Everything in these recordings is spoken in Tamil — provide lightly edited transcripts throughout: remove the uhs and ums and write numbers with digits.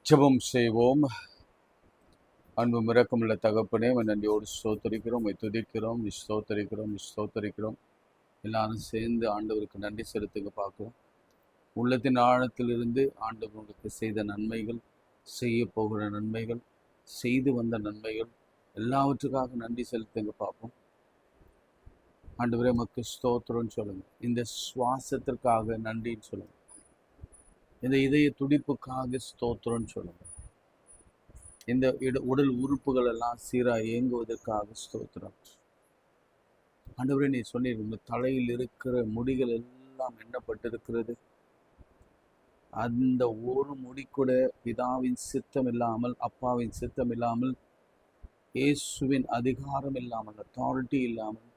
ஜெபம் செய்வோம். அன்பும் இரக்கமுள்ள தகப்பனே, உம்மை நன்றியோடு ஸ்தோத்தரிக்கிறோம், உம்மை துதிக்கிறோம், ஸ்தோத்தரிக்கிறோம். எல்லாரும் சேர்ந்து ஆண்டவருக்கு நன்றி செலுத்துங்க பார்க்கிறோம். உள்ளத்தின் ஆழத்திலிருந்து ஆண்டவர் உங்களுக்கு செய்த நன்மைகள், செய்ய போகிற நன்மைகள், செய்து வந்த நன்மைகள் எல்லாவற்றுக்காக நன்றி செலுத்துங்க பார்ப்போம். ஆண்டவரே உமக்கு ஸ்தோத்திரம்னு சொல்லுங்க. இந்த சுவாசத்திற்காக நன்றின்னு சொல்லுங்க. இந்த இதய துடிப்புக்காக ஸ்தோத்திரம்னு சொல்லுங்க. இந்த உடல் உறுப்புகள் எல்லாம் சீராக இயங்குவதற்காக ஸ்தோத்திரம். ஆண்டவரே, நீ சொன்னீர் உங்க தலையில் இருக்கிற முடிகள் எல்லாம் எண்ணப்பட்டிருக்கிறது. அந்த ஒரு முடி கூட பிதாவின் சித்தம் இல்லாமல், அப்பாவின் சித்தம் இல்லாமல், இயேசுவின் அதிகாரம் இல்லாமல், அத்தாரிட்டி இல்லாமல்,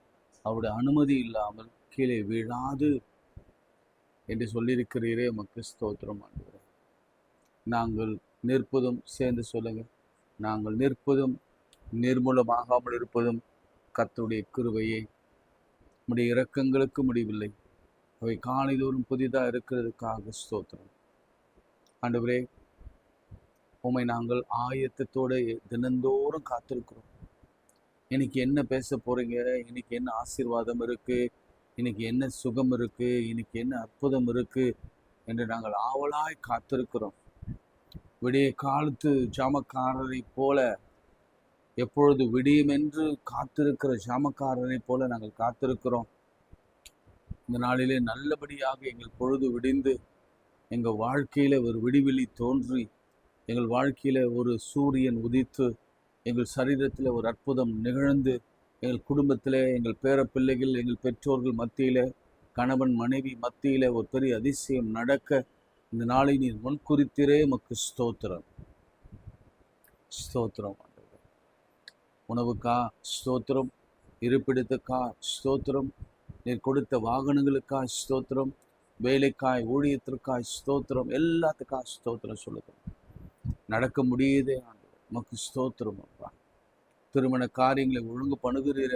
அவருடைய அனுமதி இல்லாமல் கீழே விழாது என்று சொல்லியிருக்கிறீரே, உமக்கு ஸ்தோத்திரம். ஆண்டவரே, நாங்கள் நிற்பதும் சேர்ந்து சொல்லுங்க. நாங்கள் நிற்பதும் நிர்மூலமாகாமல் இருப்பதும் கர்த்தருடைய கிருபையே. உம்முடைய இரக்கங்களுக்கு முடிவில்லை. அவை காலைதோறும் புதிதாக இருக்கிறதுக்காக ஸ்தோத்திரம். ஆண்டவரே, உம்மை நாங்கள் ஆயத்தத்தோடு தினந்தோறும் காத்திருக்கிறோம். இன்னைக்கு என்ன பேச போறீங்க, இன்னைக்கு என்ன ஆசீர்வாதம் இருக்கு, இன்னைக்கு என்ன சுகம் இருக்கு, இன்னைக்கு என்ன அற்புதம் இருக்கு என்று நாங்கள் ஆவலாய் காத்திருக்கிறோம். விடிய காலத்து ஜாமக்காரரை போல, எப்பொழுது விடியும் என்று காத்திருக்கிற ஜாமக்காரரை போல நாங்கள் காத்திருக்கிறோம். இந்த நாளிலே நல்லபடியாக எங்கள் பொழுது விடிந்து, எங்கள் வாழ்க்கையில ஒரு விடிவெளி தோன்றி, எங்கள் வாழ்க்கையில ஒரு சூரியன் உதித்து, எங்கள் சரீரத்தில் ஒரு அற்புதம் நிகழ்ந்து, எங்கள் குடும்பத்தில், எங்கள் பேர பிள்ளைகள், எங்கள் பெற்றோர்கள் மத்தியில, கணவன் மனைவி மத்தியில ஒரு பெரிய அதிசயம் நடக்க இந்த நாளை நீர் முன்குறித்திரே. உமக்கு ஸ்தோத்திரம். ஸ்தோத்திரம். உணவுக்கா ஸ்தோத்திரம், இருப்பிடத்துக்கா ஸ்தோத்திரம், நீர் கொடுத்த வாகனங்களுக்காய் ஸ்தோத்திரம், வேலைக்காய், ஊழியத்திற்காய் ஸ்தோத்திரம், எல்லாத்துக்காய் ஸ்தோத்திரம் சொல்லுங்க. நடக்க முடியுதே ஆண்டவர், உமக்கு ஸ்தோத்திரம். அப்பா, திருமண காரியங்களை ஒழுங்கு பண்ணுகிறீர,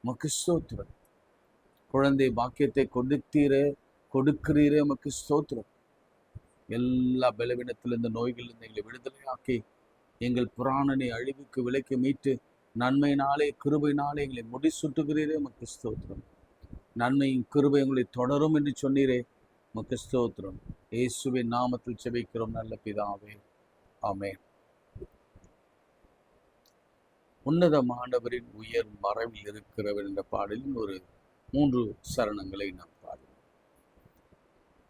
உமக்கு ஸ்தோத்திரம். குழந்தை பாக்கியத்தை கொடுக்கிறீரே, உமக்கு ஸ்தோத்திரம். எல்லா பலவீனத்திலிருந்து, நோய்களிலிருந்து எங்களை விடுதலையாக்கி, எங்கள் புராணனை அழிவுக்கு விலைக்கு மீட்டு, நன்மையினாலே கிருபையினாலே எங்களை முடிசூட்டுகிறீரே, உமக்கு ஸ்தோத்திரம். நன்மையும் கிருபை உங்களை தொடரும் என்று சொன்னீரே, உமக்கு ஸ்தோத்திரம். இயேசுவின் நாமத்தில் ஜெபிக்கிறோம் நல்ல பிதாவே, ஆமென். உன்னதமானவரின் உயர் மறைவில் இருக்கிறவர் என்ற பாடலில் ஒரு 3 சரணங்களை நாம் பாடுவோம்.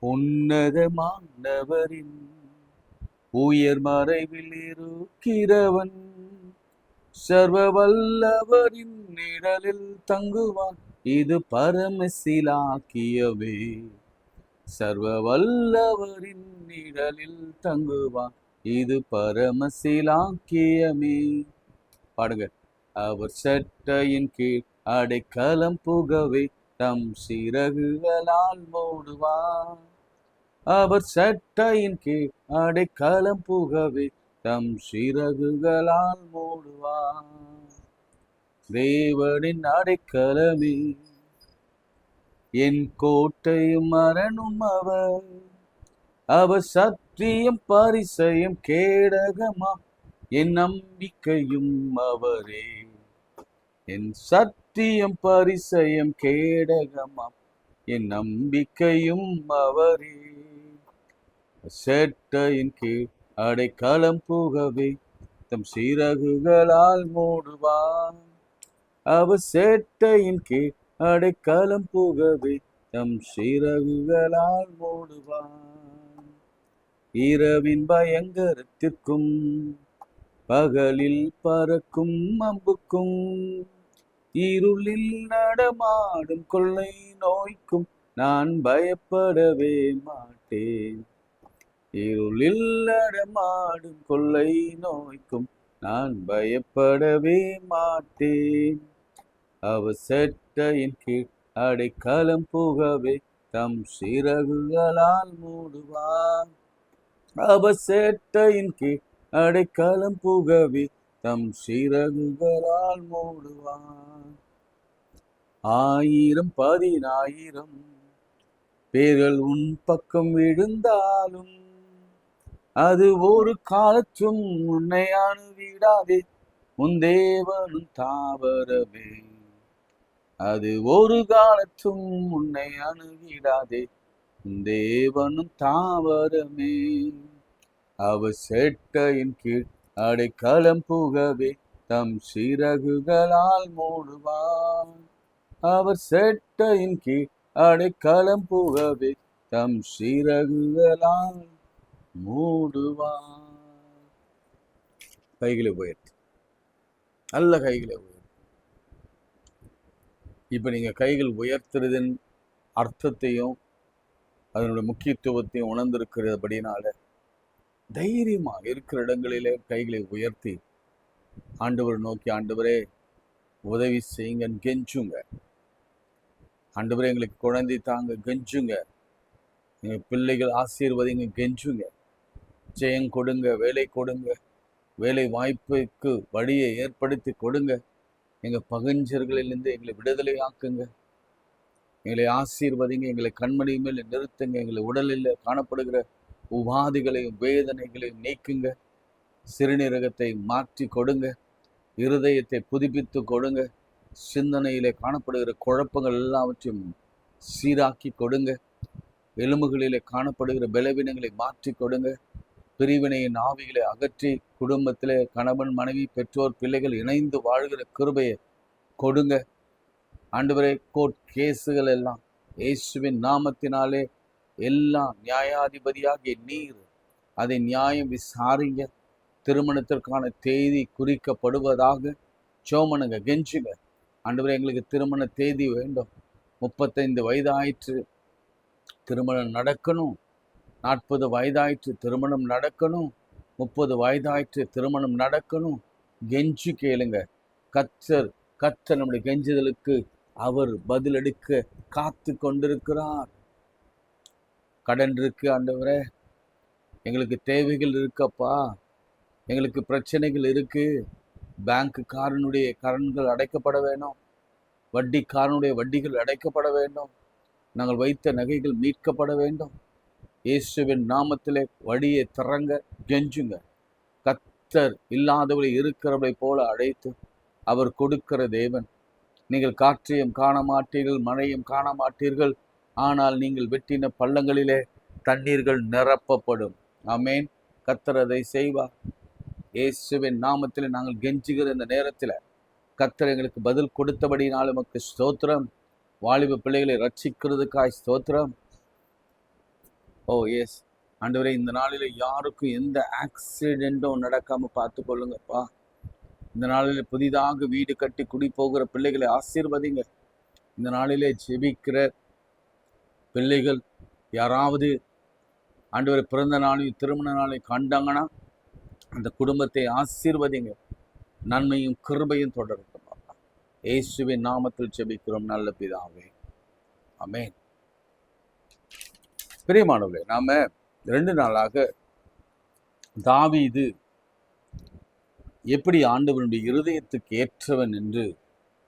உன்னதமானவரின் உயர் மறைவில் இருக்கிறவன், சர்வ வல்லவரின் நிழலில் தங்குவான், இது பரமசிலாக்கியவே. சர்வ வல்லவரின் நிழலில் தங்குவான், இது பரமசிலாக்கியமே. பாடுங்க. அவர் சட்டையின் கீழ் அடைக்கலம் புகவே, தம் சிறகுகளால் மூடுவார். அவர் சட்டையின் கீழ் அடைக்கலம் புகவே, தம் சிறகுகளால் மூடுவார். தேவனின் அடைக்கலமே, என் கோட்டையும் அரணும் அவர். அவர் சத்தியம் பரிசயம் கேடகமா, என் நம்பிக்கையும் அவரே. என் சத்தியம் பரிசயம் கேடகமாம், என் நம்பிக்கையும் அவரே. செட்டையின் கீழ் அடைக்கலம் புகவே, தம் சிறகுகளால் மூடுவார். அவர் செட்டையின் கீழ் அடைக்கலம் புகவே, தம் சிறகுகளால் மூடுவார். இரவின் பயங்கரத்திற்கும், பகலில் பறக்கும் அம்புக்கும், இருளில் நடமாடும் கொள்ளை நோய்க்கும் நான் பயப்படவே மாட்டேன். இருளில் நடமாடும் கொள்ளை நோய்க்கும் நான் பயப்படவே மாட்டேன். அவர் சட்டையின் கீழ் அடைக்கலம் புகவே, தம் சிறகுகளால் மூடுவார். அவர் சட்டையின் கீழ் அடைக்கலம் புகவே, தம் சிறகுகளால் மூடுவார். 1000 10,000 பேர்கள் உன் பக்கம் விழுந்தாலும், அது ஒரு காலத்தும் உன்னை அணுகிடாதே, உன் தேவனும் தாவரமே. அது ஒரு காலத்தும் உன்னை அணுகிடாதே, உன் தேவனும் தாவரமே. அவர் சேட்டையின் கீழ் அடைக்கலம் புகவே தம் சிறகுகளால் மூடுவார். அவர் சேட்டையின் கீழ் அடைக்கலம் புகவே தம் சிறகுகளால் மூடுவார். கைகளை உயர்த்து, நல்ல கைகளை உயர்த்து. இப்ப நீங்க கைகள் உயர்த்துறதின் அர்த்தத்தையும் அதனுடைய முக்கியத்துவத்தையும் உணர்ந்திருக்கிறபடினால தைரியமா இருக்கிற இடங்களிலே கைகளை உயர்த்தி ஆண்டவர் நோக்கி, ஆண்டவரே உதவி செய்யுங்க, கெஞ்சுங்க. ஆண்டவரே எங்களுக்கு குழந்தை தாங்க, கெஞ்சுங்க. எங்க பிள்ளைகள் ஆசீர்வதிங்க, கெஞ்சுங்க. ஜெயம் கொடுங்க, வேலை கொடுங்க, வேலை வாய்ப்புக்கு வழியை ஏற்படுத்தி கொடுங்க. எங்க பகஞ்சர்களிலிருந்து எங்களை விடுதலை ஆக்குங்க, எங்களை ஆசீர்வதிங்க, எங்களை கண்மணி மேல் நிறுத்துங்க. எங்களை உடலில் காணப்படுகிற உபாதிகளையும் வேதனைகளையும் நீக்குங்க. சிறுநீரகத்தை மாற்றி கொடுங்க, இருதயத்தை புதுப்பித்து கொடுங்க, சிந்தனையிலே காணப்படுகிற குழப்பங்கள் எல்லாவற்றையும் சீராக்கி கொடுங்க, எலும்புகளிலே காணப்படுகிற பலவீனங்களை மாற்றி கொடுங்க, பிரிவினையின் ஆவிகளை அகற்றி குடும்பத்திலே கணவன் மனைவி பெற்றோர் பிள்ளைகள் இணைந்து வாழ்கிற கிருபையை கொடுங்க. ஆண்டவரே, கோர்ட் கேஸுகள் எல்லாம் இயேசுவின் நாமத்தினாலே எல்லாம் நியாயாதிபதியாகிய நீர் அதை நியாயம் விசாரிங்க. திருமணத்திற்கான தேதி குறிக்கப்படுவதாக சோமனுங்க, கெஞ்சுங்க. ஆண்டவரே, எங்களுக்கு திருமண தேதி வேண்டும். 35 வயதாயிற்று, திருமணம் நடக்கணும். 40 வயதாயிற்று, திருமணம் நடக்கணும். 30 வயதாயிற்று, திருமணம் நடக்கணும். கெஞ்சு கேளுங்க. கர்த்தர் நம்முடைய கெஞ்சுதலுக்கு அவர் பதிலளிக்க காத்து கொண்டிருக்கிறார். கடன் இருக்கு ஆண்டவரே, எங்களுக்கு தேவைகள் இருக்கப்பா, எங்களுக்கு பிரச்சனைகள் இருக்கு. பேங்க்குக்காரனுடைய கடன்கள் அடைக்கப்பட வேண்டும், வட்டிக்காரனுடைய வட்டிகள் அடைக்கப்பட வேண்டும், நாங்கள் வைத்த நகைகள் மீட்கப்பட வேண்டும். இயேசுவின் நாமத்திலே வழியை திறங்க, கெஞ்சுங்க. கர்த்தர் இல்லாதவரை இருக்கிறவரை போல அழைத்து அவர் கொடுக்கிற தேவன். நீங்கள் காற்றையும் காண மாட்டீர்கள், மழையும் காண மாட்டீர்கள், ஆனால் நீங்கள் வெட்டின பள்ளங்களிலே தண்ணீர்கள் நிரப்பப்படும். ஆமேன். கர்த்தர் அதை செய்வார். இயேசுவின் நாமத்தில் நாங்கள் கெஞ்சுகிற இந்த நேரத்தில் கர்த்தர் எங்களுக்கு பதில் கொடுத்தபடினாலும் நமக்கு ஸ்தோத்திரம். வாலிப பிள்ளைகளை ரட்சிக்கிறதுக்காய் ஸ்தோத்திரம். ஓ எஸ் ஆண்டவரே, இந்த நாளில் யாருக்கும் எந்த ஆக்சிடென்ட்டும் நடக்காமல் பார்த்து கொள்ளுங்கப்பா. இந்த நாளில் புதிதாக வீடு கட்டி குடி போகிற பிள்ளைகளை ஆசீர்வதிங்க. இந்த நாளிலே ஜெபிக்கிற பிள்ளைகள் யாராவது ஆண்டவரை பிறந்த நாளையும் திருமண நாளையும் கண்டாங்கன்னா அந்த குடும்பத்தை ஆசீர்வதிங்க. நன்மையும் கிருபையும் தொடரட்டும். இயேசுவின் நாமத்தில் ஜெபிக்கிறோம் நல்ல பிதாவே, ஆமென். பிரியமானவர்களே, நாம 2 நாளாக தாவீது எப்படி ஆண்டவனுடைய இருதயத்துக்கு ஏற்றவன் என்று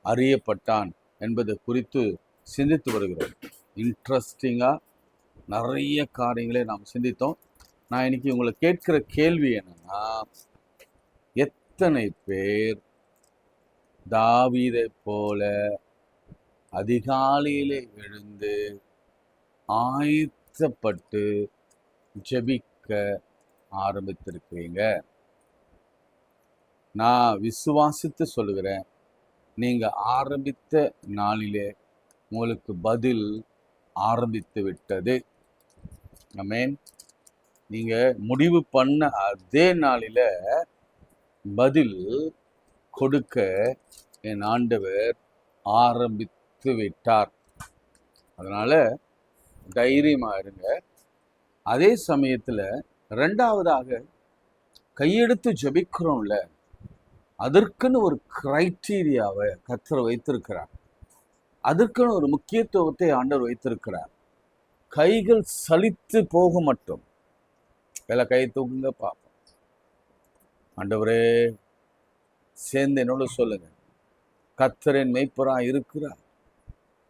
அறியப்பட்டான் என்பதை குறித்து சிந்தித்து வருகிறோம். இன்ட்ரெஸ்டிங்காக நிறைய காரியங்களை நாம் சிந்தித்தோம். நான் இன்னைக்கு உங்களை கேட்கிற கேள்வி என்னன்னா, எத்தனை பேர் தாவீதை போல அதிகாலையிலே எழுந்து ஆயத்தப்பட்டு ஜெபிக்க ஆரம்பித்திருக்கிறீங்க? நான் விசுவாசித்து சொல்லுகிறேன், நீங்க ஆரம்பித்த நாளிலே உங்களுக்கு பதில் ஆரம்பித்து விட்டது. ஆமென். நீங்க முடிவு பண்ண அதே நாளில பதில் கொடுக்க என் ஆண்டவர் ஆரம்பித்து விட்டார். அதனால தைரியமா இருங்க. அதே சமயத்துல 2வதாக கையெடுத்து ஜெபிக்கிறோம்ல, அதற்குன்னு ஒரு கிரைட்டீரியாவை கர்த்தர் வைத்திருக்கிறார். அதற்குன்னு ஒரு முக்கியத்துவத்தை ஆண்டவர் வைத்திருக்கிறார். கைகள் சலித்து போக மட்டும் எல்லாம் கை தூக்குங்க பார்ப்போம். ஆண்டவரே, சேர்ந்து என்னோட சொல்லுங்க, கர்த்தரின் மேய்ப்பராய் இருக்கிறார்,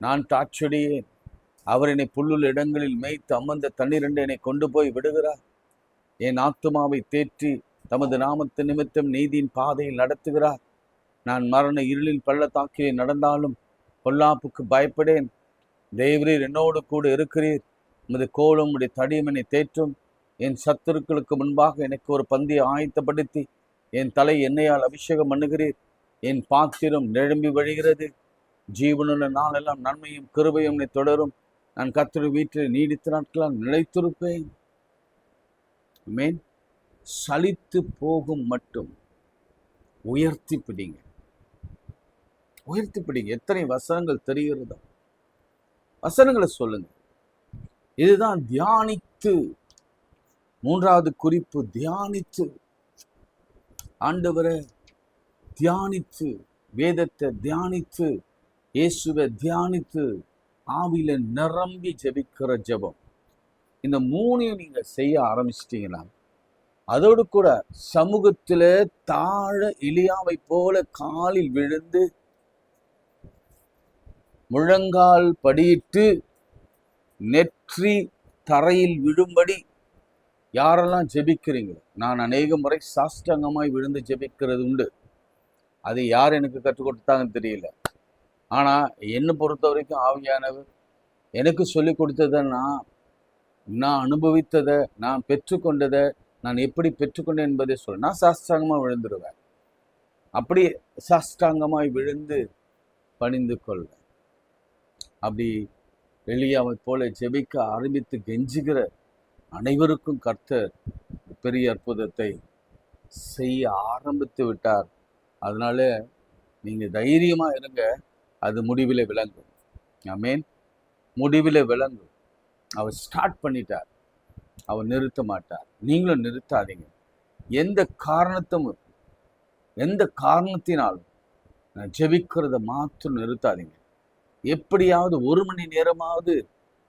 நான் தாட்செடியேன், அவர் என்னை புல்லுள்ள இடங்களில் மேய்த்து அமர்ந்த தண்ணீர் என்னை கொண்டு போய் விடுகிறார், என் ஆத்துமாவை தேற்றி தமது நாமத்து நிமித்தம் நீதியின் பாதையில் நடத்துகிறார். நான் மரண இருளில் பள்ளத்தாக்கிலே நடந்தாலும் பொல்லாப்புக்கு பயப்படேன். தேவரீர் என்னோடு கூட இருக்கிறீர். உமது கோலும் உடைய தடியும் என்னை தேற்றும். என் சத்துருக்களுக்கு முன்பாக எனக்கு ஒரு பந்தியை ஆயத்தப்படுத்தி என் தலை எண்ணெயால் அபிஷேகம் பண்ணுகிறீர். என் பாத்திரம் நிரம்பி வழிகிறது. ஜீவனுள்ள நாளெல்லாம் நன்மையும் கிருபையும் என்னை தொடரும். நான் கர்த்தருடைய வீட்டில் நீடித்த நாட்களால் நிலைத்திருப்பேன். ஆமென். சலித்து போகும் மட்டும் உயர்த்தி பிடிங்க, உயர்த்தி பிடிங்க. எத்தனை வசனங்கள் தெரிகிறதோ வசனங்களை சொல்லுங்க. இதுதான் தியானித்து. மூன்றாவது குறிப்பு தியானித்து. ஆண்டவரை தியானித்து, வேதத்தை தியானித்து, இயேசுவை தியானித்து, ஆவியில நிரம்பி ஜெபிக்கிற ஜெபம். இந்த மூணையும் நீங்க செய்ய ஆரம்பிச்சிட்டீங்கன்னா, அதோடு கூட சமூகத்தில தாழ எலியாவை போல காலில் விழுந்து முழங்கால் படியிட்டு நெற்றி தரையில் விழும்படி யாரெல்லாம் ஜெபிக்கிறீங்களோ, நான் அநேக முறை சாஷ்டாங்கமாய் விழுந்து ஜெபிக்கிறது உண்டு. அது யார் எனக்கு கற்றுக் கொடுத்தாங்கன்னு தெரியல. ஆனா என்னை பொறுத்த வரைக்கும் ஆவியானவர் எனக்கு சொல்லி கொடுத்ததை, நான் அனுபவித்ததை, நான் பெற்றுக்கொண்டதை, நான் எப்படி பெற்றுக்கொண்டேன் என்பதை சொல்ல நான் சாஷ்டாங்கமாக விழுந்துருவேன். அப்படி சாஷ்டாங்கமாய் விழுந்து பணிந்து கொள்வேன். அப்படி எலியாவை போல ஜெபிக்க ஆரம்பித்து கெஞ்சுகிற அனைவருக்கும் கர்த்தர் பெரிய அற்புதத்தை செய்ய ஆரம்பித்து விட்டார். அதனால நீங்க தைரியமா இருங்க. அது முடிவில் விளங்கும். ஆமென். முடிவில் விளங்கும். அவர் ஸ்டார்ட் பண்ணிட்டார், அவர் நிறுத்த மாட்டார். நீங்களும் நிறுத்தாதீங்க. எந்த காரணத்தினாலும் நான் ஜெபிக்கிறத மாத்திரம் நிறுத்தாதீங்க. எப்படியாவது 1 மணி நேரமாவது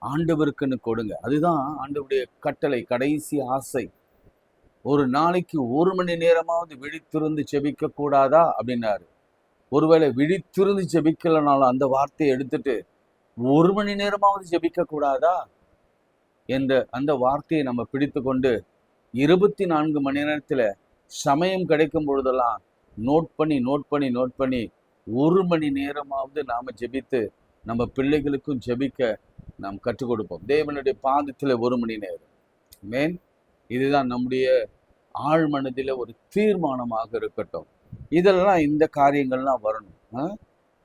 ஆண்டவருக்குன்னு கொடுங்க. அதுதான் ஆண்டவருடைய கட்டளை, கடைசி ஆசை. ஒரு நாளைக்கு 1 மணி நேரமாவது விழித்திருந்து ஜெபிக்க கூடாதா அப்படின்னாரு. ஒருவேளை விழித்திருந்து ஜெபிக்கலனாலும் அந்த வார்த்தையை எடுத்துட்டு 1 மணி நேரமாவது ஜெபிக்க கூடாதா என்ற அந்த வார்த்தையை நம்ம பிடித்து கொண்டு 24 மணி நேரத்துல சமயம் கிடைக்கும் பொழுதெல்லாம் நோட் பண்ணி 1 மணி நேரமாவது நாம ஜெபித்து நம்ம பிள்ளைகளுக்கும் ஜெபிக்க நாம் கற்றுக் கொடுப்போம். தேவனுடைய பாதத்துல 1 மணி நேரம். மேன், இதுதான் நம்முடைய ஆழ் மனதில ஒரு தீர்மானமாக இருக்கட்டும். இதெல்லாம் இந்த காரியங்கள்லாம் வரணும்.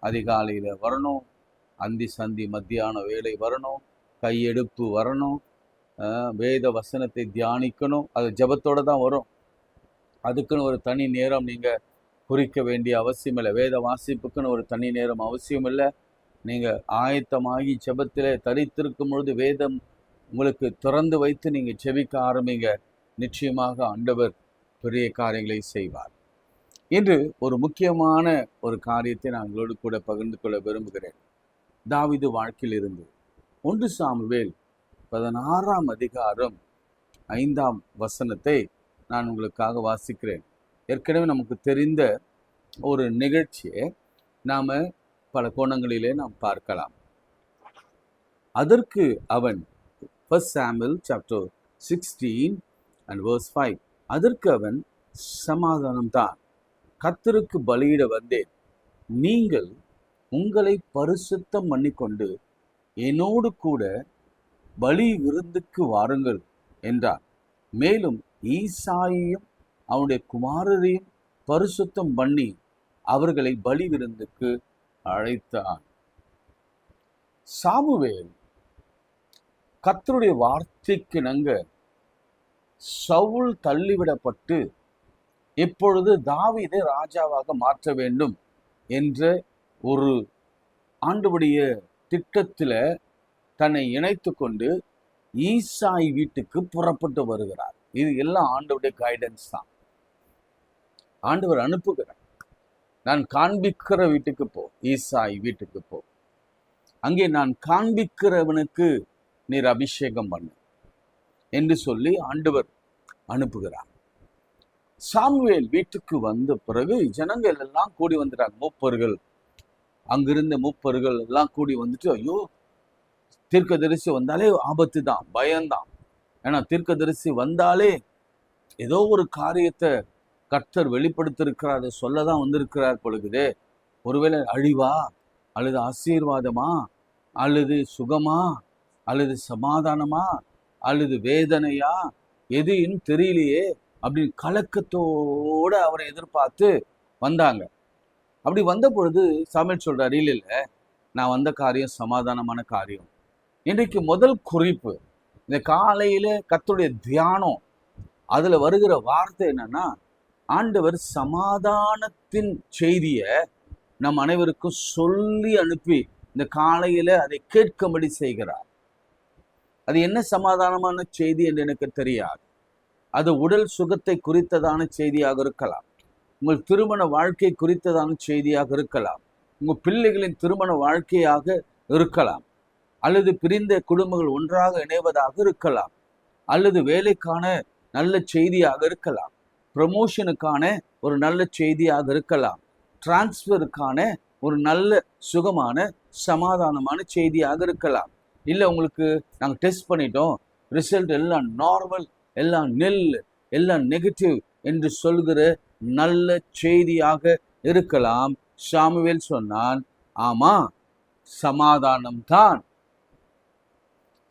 அதிகாலையில வரணும், அந்தி சந்தி மத்தியான வேலை வரணும், கையெடுப்பு வரணும், வேத வசனத்தை தியானிக்கணும். அது ஜெபத்தோட தான் வரும். அதுக்குன்னு ஒரு தனி நேரம் நீங்க குறிக்க வேண்டிய அவசியம் இல்லை. வேத வாசிப்புக்குன்னு ஒரு தனி நேரம் அவசியம் இல்லை. நீங்க ஆயத்தமாகி ஜெபத்திலே தரித்திருக்கும் பொழுது வேதம் உங்களுக்கு திறந்து வைத்து நீங்க ஜெபிக்க ஆரம்பிங்க. நிச்சயமாக ஆண்டவர் பெரிய காரியங்களை செய்வார். இன்று ஒரு முக்கியமான ஒரு காரியத்தை நான் உங்களோடு கூட பகிர்ந்து கொள்ள விரும்புகிறேன். தாவீது வாழ்க்கையில் இருந்து 1 சாமுவேல் 16ஆம் அதிகாரம் 5ஆம் வசனத்தை நான் உங்களுக்காக வாசிக்கிறேன். ஏற்கனவே நமக்கு தெரிந்த ஒரு நிகழ்ச்சியை நாம பல கோணங்களிலே நாம் பார்க்கலாம். அதற்கு அவன் 1 Samuel chapter 16 and verse 5. அதற்கு அவன், சமாதானம்தான், கர்த்தருக்கு பலியிட வந்தேன். நீங்கள் உங்களை பரிசுத்தம் பண்ணிக்கொண்டு என்னோடு கூட பலி விருந்துக்கு வாருங்கள் என்றார். மேலும் ஈசாயையும் அவனுடைய குமாரரையும் பரிசுத்தம் பண்ணி அவர்களை பலி விருந்துக்கு அழைத்தான். சாமுவேல் கர்த்தருடைய வார்த்தைக்கு நங்க சவுல் தள்ளிவிடப்பட்டு இப்பொழுது தாவீதை ராஜாவாக மாற்ற வேண்டும் என்ற ஒரு ஆண்டவருடைய திட்டத்தில் தன்னை இணைத்து கொண்டு ஈசாய் வீட்டுக்கு புறப்பட்டு வருகிறார். இது எல்லாம் ஆண்டவருடைய கைடன்ஸ் தான். ஆண்டவர் அனுப்புகிறார். நான் காண்பிக்கிற வீட்டுக்கு போ, ஈசாய் வீட்டுக்கு போ, அங்கே நான் காண்பிக்கிறவனுக்கு நீர் அபிஷேகம் பண்ணு என்று சொல்லி ஆண்டவர் அனுப்புகிறார். சாமுவேல் வீட்டுக்கு வந்த பிறகு ஜனங்கள் எல்லாம் கூடி வந்துட்டாங்க. மூப்பர்கள், அங்கிருந்த மூப்பர்கள் எல்லாம் கூடி வந்துட்டு, ஐயோ, தீர்க்கதரிசி வந்தாலே ஆபத்து தான், பயம்தான். ஏன்னா தீர்க்கதரிசி வந்தாலே ஏதோ ஒரு காரியத்தை கர்த்தர் வெளிப்படுத்திருக்கிறார், அதை சொல்லதான் வந்திருக்கிறார் பொழுது. ஒருவேளை அழிவா, அல்லது ஆசீர்வாதமா, அல்லது சுகமா, அல்லது சமாதானமா, அல்லது வேதனையா, எதுன்னு தெரியலையே அப்படின்னு கலக்கத்தோட அவரை எதிர்பார்த்து வந்தாங்க. அப்படி வந்த பொழுது சாமுவேல் சொல்றாரு, இல்ல நான் வந்த காரியம் சமாதானமான காரியம். இன்றைக்கு முதல் குறிப்பு, இந்த காலையில கர்த்தருடைய தியானம், அதுல வருகிற வார்த்தை என்னன்னா, ஆண்டவர் சமாதானத்தின் செய்திய நம் அனைவருக்கும் சொல்லி அனுப்பி இந்த காலையில அதை கேட்கும்படி செய்கிறார். அது என்ன சமாதானமான செய்தி என்று எனக்கு தெரியாது. அது உடல் சுகத்தை குறித்ததான செய்தியாக இருக்கலாம், உங்கள் திருமண வாழ்க்கை குறித்ததான செய்தியாக இருக்கலாம், உங்கள் பிள்ளைகளின் திருமண வாழ்க்கையாக இருக்கலாம், அல்லது பிரிந்த குடும்பங்கள் ஒன்றாக இணைவதாக இருக்கலாம், அல்லது வேலைக்கான நல்ல செய்தியாக இருக்கலாம், ப்ரமோஷனுக்கான ஒரு நல்ல செய்தியாக இருக்கலாம், டிரான்ஸ்ஃபருக்கான ஒரு நல்ல சுகமான சமாதானமான செய்தியாக இருக்கலாம். இல்லை உங்களுக்கு நாங்கள் டெஸ்ட் பண்ணிட்டோம், ரிசல்ட் எல்லாம் நார்மல், எல்லாம் நெல், எல்லாம் நெகட்டிவ் என்று சொல்கிற நல்ல செய்தியாக இருக்கலாம். சாமுவேல் சொன்னான், ஆமா சமாதானம்தான்,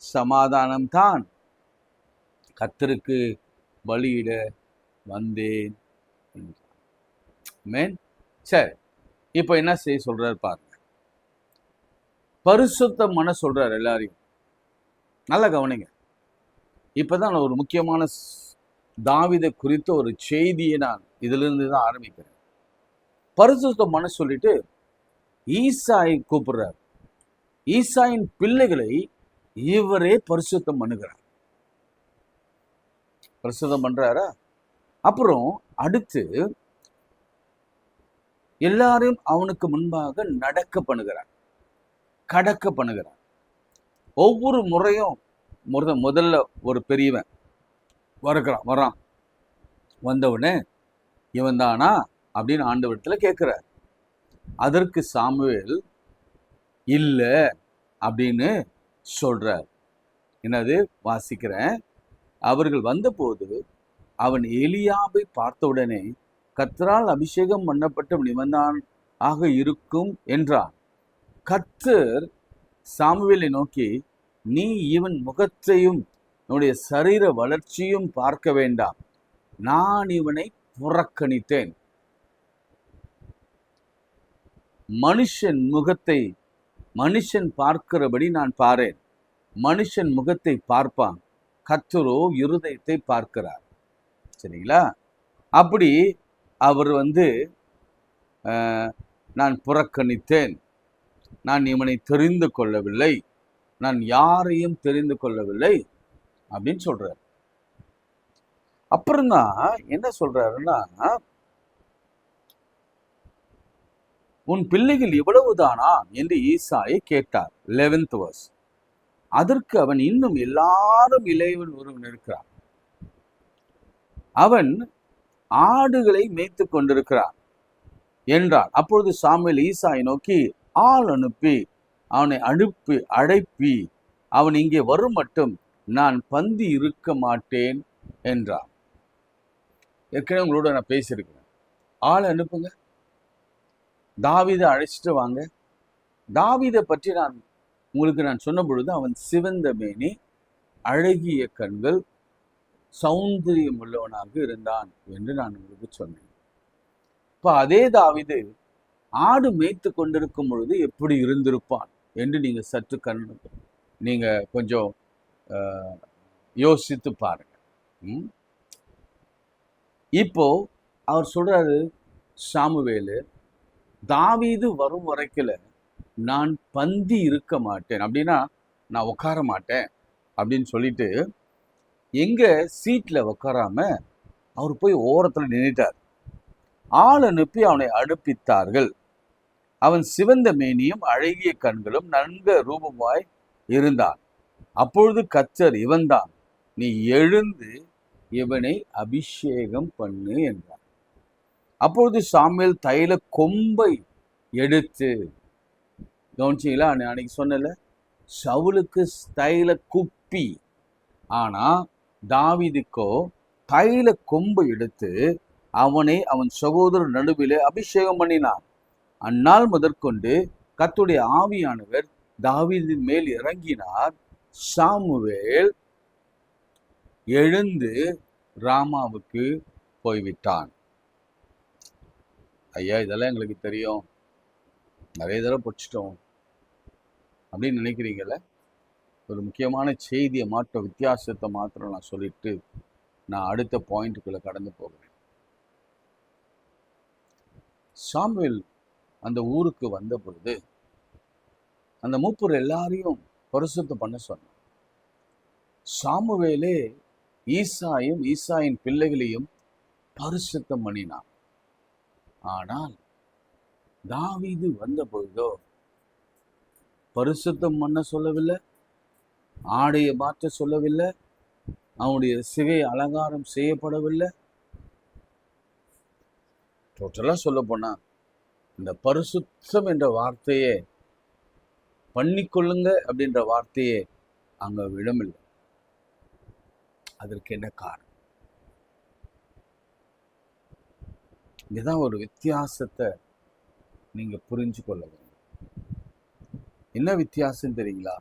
சமாதானம்தான் கர்த்தருக்கு பலியிட வந்தேன் என்றான். சரி, இப்போ என்ன செய்ய சொல்றாரு பாருங்க. பரிசுத்தம் பண்ண சொல்றாரு எல்லாரையும். நல்லா கவனிங்க. இப்பதான் நான் ஒரு முக்கியமான தாவீதை குறித்த ஒரு செய்தியை நான் இதிலிருந்து தான் ஆரம்பிக்கிறேன். பரிசுத்தம் பண்ண சொல்லிட்டு ஈசாயை கூப்பிடுறார். ஈசாயின் பிள்ளைகளை இவரே பரிசுத்தம் பண்ணுகிறார். பரிசுத்தம் பண்றாரா? அப்புறம் அடுத்து எல்லாரும் அவனுக்கு முன்பாக நடக்க பண்ணுகிறார், கடக்க பண்ணுகிறார். ஒவ்வொரு முறையும் முதல்ல ஒரு பெரியவன் வரான், வந்தவுடனே இவன் தானா அப்படின்னு ஆண்டவரிடத்துல கேட்கிறார். அதற்கு சாமுவேல் இல்ல அப்படின்னு சொல்றார். என்னது வாசிக்கிறேன். அவர்கள் வந்தபோது அவன் எலியாபை பார்த்தவுடனே கர்த்தரால் அபிஷேகம் பண்ணப்பட்ட இவன்தான் ஆக இருக்கும் என்றான். கர்த்தர் சாமுவேலை நோக்கி, நீ இவன் முகத்தையும் என்னுடைய சரீர வளர்ச்சியும் பார்க்க வேண்டாம், நான் இவனை புறக்கணித்தேன். மனுஷன் முகத்தை மனுஷன் பார்க்கிறபடி நான் பாரேன், மனுஷன் முகத்தை பார்ப்பான், கர்த்தரோ இருதயத்தை பார்க்கிறார். சரிங்களா? அப்படி அவர் நான் புறக்கணித்தேன், நான் இவனை தெரிந்து கொள்ளவில்லை, நான் யாரையும் தெரிந்து கொள்ளவில்லை அப்படின்னு சொல்றாரு. அப்புறம்தான் என்ன சொல்றாருன்னா, உன் பிள்ளைகள் இவ்வளவுதானா என்று ஈசாயை கேட்டார். 11th verse. அதற்கு அவன், இன்னும் எல்லாரும் இளையவன் ஒருவன் இருக்கிறான், அவன் ஆடுகளை மேய்த்து கொண்டிருக்கிறான் என்றான். அப்பொழுது சாமுவேல் ஈசாயை நோக்கி, ஆள் அனுப்பி அவனை அழைப்பி அவன் இங்கே வரும் மட்டும் நான் பந்தி இருக்க மாட்டேன் என்றான். ஏற்கனவே உங்களோட நான் பேசியிருக்கிறேன். ஆளை அனுப்புங்க, தாவீதை அழைச்சிட்டு வாங்க. தாவீதை பற்றி உங்களுக்கு நான் சொன்ன பொழுது அவன் சிவந்த மேனி, அழகிய கண்கள், சௌந்தரியம் உள்ளவனாக இருந்தான் என்று நான் உங்களுக்கு சொன்னேன். இப்ப அதே தாவீது ஆடு மேய்த்து கொண்டிருக்கும் பொழுது எப்படி இருந்திருப்பான் என்று நீங்க சற்று நீங்க கொஞ்சம் யோசித்து பாருங்க. இப்போ அவர் சொல்றாரு, சாமுவேலு, தாவீது வரும் வரைக்கும் நான் பந்தி இருக்க மாட்டேன், அப்படின்னா நான் உட்கார மாட்டேன் அப்படின்னு சொல்லிட்டு எங்க சீட்ல உட்காராம அவர் போய் ஓரத்துல நின்றுட்டார். ஆள் அனுப்பி அவனை அனுப்பித்தார்கள். அவன் சிவந்த மேனியும் அழகிய கண்களும் நன்கு ரூபமாய் இருந்தான். அப்பொழுது கர்த்தர், இவன்தான், நீ எழுந்து இவனை அபிஷேகம் பண்ணு என்றார். அப்பொழுது சாமுவேல் தைல கொம்பை எடுத்து, கவனிச்சிங்களா? அன்னைக்கு சொன்னல, சவுலுக்கு தைல குப்பி, ஆனா தாவீதுக்கோ தைல கொம்பை எடுத்து அவனை அவன் சகோதரர் நடுவிலே அபிஷேகம் பண்ணினான். அந்நாள் முதற்கொண்டு கர்த்தருடைய ஆவியானவர் தாவீதின் மேல் இறங்கினார். சாமுவேல் எழுந்து ராமாவுக்கு போய்விட்டான். ஐயா, இதெல்லாம் எங்களுக்கு தெரியும், நிறைய தடவை படிச்சிட்டோம் அப்படின்னு நினைக்கிறீங்கல்ல. ஒரு முக்கியமான செய்தியை மாற்ற, வித்தியாசத்தை மாத்திரம் நான் சொல்லிட்டு நான் அடுத்த பாயிண்ட்டுக்குள்ள கடந்து போகிறேன். சாமுவேல் அந்த ஊருக்கு வந்த பொழுது அந்த மூப்பர் எல்லாரையும் பரிசுத்தம் பண்ண சொன்னார். சாமுவேலே ஈசாயும் ஈசாயின் பிள்ளைகளையும் பரிசுத்தம் பண்ணினான். ஆனால் தாவீது வந்த பொழுதோ பரிசுத்தம் பண்ண சொல்லவில்லை, ஆடையை மாற்ற சொல்லவில்லை, அவனுடைய சிகை அலங்காரம் செய்யப்படவில்லை. டோட்டலா சொல்ல போனா இந்த பரிசுத்தம் என்ற வார்த்தையே, பண்ணிக்கொள்ளுங்க அப்படின்ற வார்த்தையே அங்க விடமில்லை. அதற்கு என்ன காரணம்? இங்கதான் ஒரு வித்தியாசத்தை நீங்க புரிஞ்சு கொள்ள வேண்டும். என்ன வித்தியாசம் தெரியுங்களா?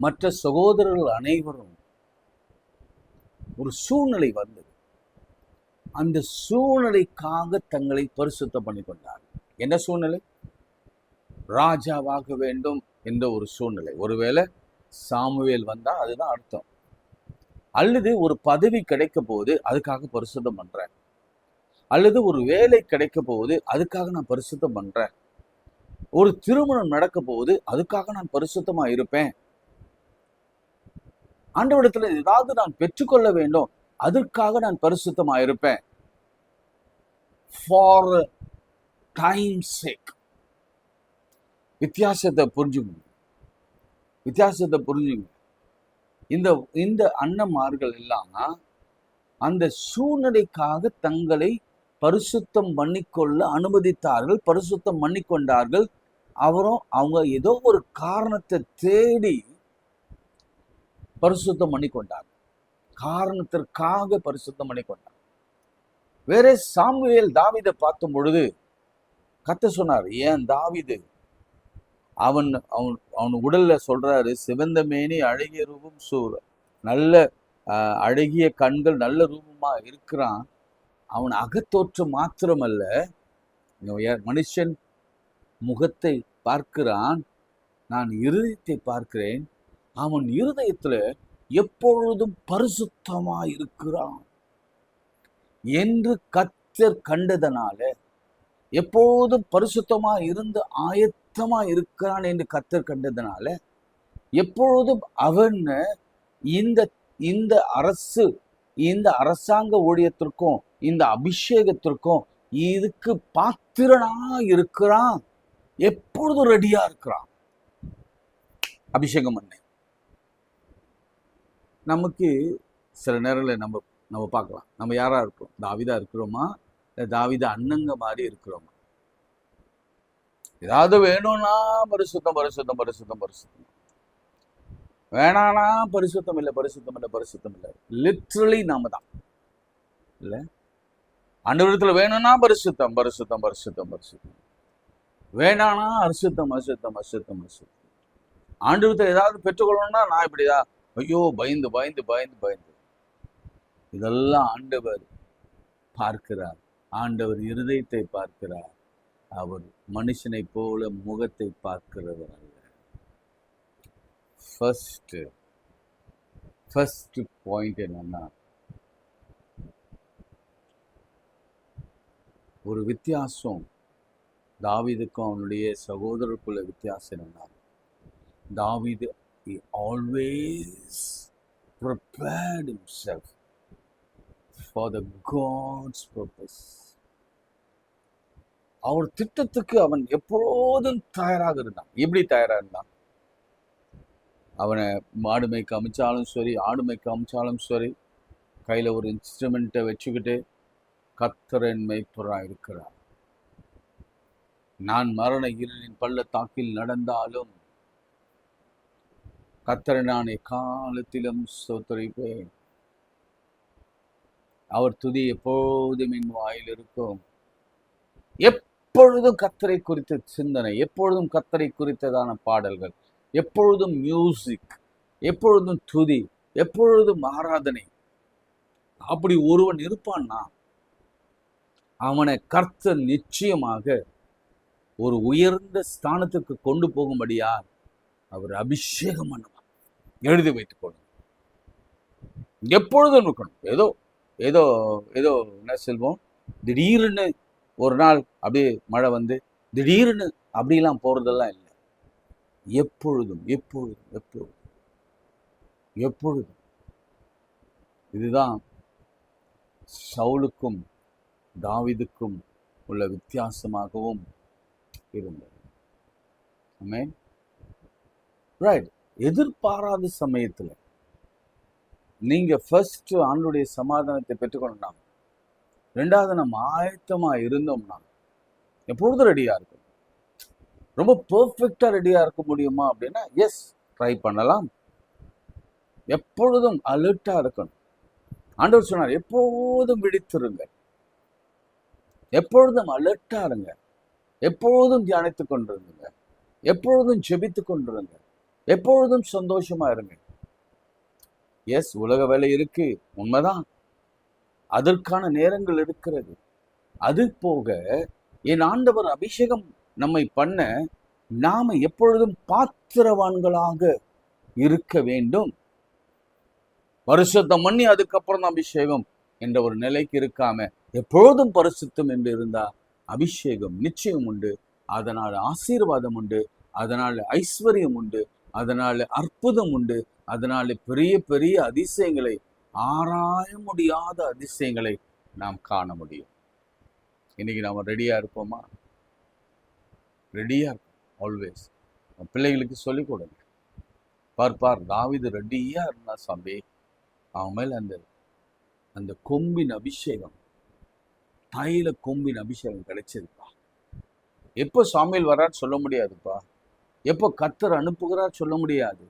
மற்ற சகோதரர்கள் அனைவரும் ஒரு சூழ்நிலை வந்தது. அந்த சூழ்நிலைக்காக தங்களை பரிசுத்தம் பண்ணி கொண்டார்கள். என்ன சூழ்நிலை? ராஜாவாக வேண்டும் என்ற ஒரு சூழ்நிலை. ஒருவேளை சாமுவேல் வந்தா அதுதான் அர்த்தம். அல்லது ஒரு பதவி கிடைக்க போகுது, அதுக்காக பரிசுத்தம் பண்றேன். அல்லது ஒரு வேலை கிடைக்க போகுது, அதுக்காக நான் பரிசுத்தம் பண்றேன். ஒரு திருமணம் நடக்க போகுது, அதுக்காக நான் பரிசுத்தமா இருப்பேன். ஆண்டவரிடத்துல ஏதாவது நான் பெற்றுக்கொள்ள வேண்டும், அதற்காக நான் பரிசுத்தமா இருப்பேன். ஃபார் டைம் சேக். வித்தியாசத்தை புரிஞ்சுக்கணும். இந்த அண்ணன்மார்கள் எல்லாம் அந்த சூழ்நிலைக்காக தங்களை பரிசுத்தம் பண்ணிக்கொள்ள அனுமதித்தார்கள், பரிசுத்தம் பண்ணிக்கொண்டார்கள். அவங்க ஏதோ ஒரு காரணத்தை தேடி பரிசுத்தம் பண்ணிக்கொண்டார்கள், காரணத்திற்காக பரிசுத்தம் பண்ணிக்கொண்டார். வேற சாமுவேல் தாவீதை பார்க்கும் பொழுது கர்த்தர் சொன்னார், ஏன் தாவீது அவன் உடல்ல சொல்றாரு, சிவந்த மேனி, அழகிய ரூபம், நல்ல அழகிய கண்கள், நல்ல ரூபமா இருக்கிறான். அவன் அகத்தோற்றம் மாத்திரமல்ல, மனுஷன் முகத்தை பார்க்கிறான், நான் இருதயத்தை பார்க்கிறேன். அவன் இருதயத்துல எப்பொழுதும் பரிசுத்தமா இருக்கிறான் என்று கர்த்தர் கண்டதனால, எப்பொழுதும் பரிசுத்தமா இருந்து ஆயத்தமா இருக்கிறான் என்று கர்த்தர் கண்டதனால, எப்பொழுதும் அவன் இந்த அரசாங்க ஊழியத்திற்கும் இந்த அபிஷேகத்திற்கும் இதுக்கு பாத்திரனா இருக்கிறான், எப்பொழுதும் ரெடியா இருக்கிறான். அபிஷேகம் பண்ண நமக்கு சில நேரங்களில் நம்ம பார்க்கலாம், நம்ம யாரா இருக்கிறோம்? தாவீதா இருக்கிறோமா, இல்லை தாவீது அண்ணங்க மாதிரி இருக்கிறோமா? ஏதாவது வேணும்னா பரிசுத்தம் பரிசுத்தம் பரிசுத்தம் பரிசுத்தம், வேணானா பரிசுத்தம் இல்லை பரிசுத்தம் இல்லை பரிசுத்தம் இல்லை. லிட்ரலி நாம தான் இல்லை. ஆண்டவரிடத்துல வேணும்னா பரிசுத்தம் பரிசுத்தம் பரிசுத்தம் பரிசுத்தம், வேணானா அரிசுத்தம் அசுத்தம் அசுத்தம் அசுத்தம். ஆண்டவரிடத்துல ஏதாவது பெற்றுக்கொள்ளணும்னா நான் இப்படிதான், ஐயோ பயந்து பயந்து பயந்து பயந்து. இதெல்லாம் ஆண்டவர் பார்க்கிறார். ஆண்டவர் இருதயத்தை பார்க்கிறார். அவர் மனுஷனை போல முகத்தை பார்க்கிறவர் அல்ல. ஃபர்ஸ்ட் பாயிண்ட் என்னன்னா, ஒரு வித்தியாசம் தாவீதுக்கும் அவனுடைய சகோதரருக்குள்ள வித்தியாசம் என்னன்னா, தாவீது he always prepared himself for the God's purpose. அவர் திட்டத்துக்கு அவன் எப்போதும் தயாராக இருந்தான். எப்படி தயாராக இருந்தான்? அவனை மாடு மேய்க்க அமைச்சாலும் சரி, ஆடு மேய்க்க அமைச்சாலும் சரி, கையில் ஒரு இன்ஸ்ட்ருமெண்ட்டை வச்சுக்கிட்டு கர்த்தர் என் மேய்ப்பராக இருக்கிறார், நான் மரண இருளின் பள்ளத்தாக்கில் நடந்தாலும் கர்த்தரை நான் எக்காலத்திலும் ஸ்தோத்திரிப்பேன். அவர் துதி எப்பொழுதும் என் வாயில் இருக்கும். எப்பொழுதும் கர்த்தரை குறித்த சிந்தனை, எப்பொழுதும் கர்த்தரை குறித்ததான பாடல்கள், எப்பொழுதும் மியூசிக், எப்பொழுதும் துதி, எப்பொழுதும் ஆராதனை. அப்படி ஒருவன் இருப்பான்னா அவனை கர்த்தர் நிச்சயமாக ஒரு உயர்ந்த ஸ்தானத்துக்கு கொண்டு போகும்படியா அவர் அபிஷேகம் பண்ணுவார். எழுதி வைத்துக் கொள்ளும். எப்பொழுதும் இருக்கணும். ஏதோ ஏதோ ஏதோ என்ன செல்வோம், திடீர்னு ஒரு நாள் அப்படியே மழை வந்து திடீர்னு அப்படிலாம் போறதெல்லாம் இல்லை. எப்பொழுதும் எப்பொழுதும் எப்பொழுதும் எப்பொழுதும். இதுதான் சவுலுக்கும் தாவீதுக்கும் உள்ள வித்தியாசமாகவும் இருந்தது. ஆமென். ரைட். எதிர்பாராத சமயத்துல நீங்க ஃபர்ஸ்ட் ஆண்டுடைய சமாதானத்தை பெற்றுக்கொள்ளலாம். ரெண்டாவது நம்ம ஆயத்தமா இருந்தோம்னா எப்பொழுதும் ரெடியா இருக்கும். ரொம்ப பெர்ஃபெக்டா ரெடியா இருக்க முடியுமா அப்படின்னா எஸ், ட்ரை பண்ணலாம். எப்பொழுதும் அலர்ட்டா இருக்கணும். ஆண்டவர் சொன்னார், எப்போதும் விழித்திருங்க, எப்பொழுதும் அலர்ட்டா இருங்க, எப்பொழுதும் தியானித்துக் கொண்டிருங்க, எப்பொழுதும் ஜெபித்துக் கொண்டிருங்க, எப்பொழுதும் சந்தோஷமா இருங்க. எஸ், உலக வேலை இருக்கு, உண்மைதான். அதற்கான நேரங்கள் இருக்கிறது. அது போக என் ஆண்டவர் அபிஷேகம் நம்மை பண்ண நாம எப்பொழுதும் பாத்திரவான்களாக இருக்க வேண்டும். பரிசுத்தம் பண்ணி அதுக்கப்புறம் தான் அபிஷேகம் என்ற ஒரு நிலைக்கு இருக்காம எப்பொழுதும் பரிசுத்தம் என்று இருந்தா அபிஷேகம் நிச்சயம் உண்டு. அதனால ஆசீர்வாதம் உண்டு, அதனால ஐஸ்வர்யம் உண்டு, அதனால அற்புதம் உண்டு, அதனால பெரிய பெரிய அதிசயங்களை, ஆராய முடியாத அதிசயங்களை நாம் காண முடியும். இன்னைக்கு நாம ரெடியா இருப்போமா? ரெடியா இருக்கும். ஆல்வேஸ் பிள்ளைகளுக்கு சொல்லிக் கொடுங்க. பார்ப்பார், தாவீது ரெடியா இருந்தா சாமி, அவன் மேல அந்த அந்த கொம்பின் அபிஷேகம், தைல கொம்பின் அபிஷேகம் கிடைச்சிருப்பா. எப்போ சாமியில் வர்றான்னு சொல்ல முடியாதுப்பா. எப்போ கர்த்தர் அனுப்புகிறார் சொல்ல முடியாது.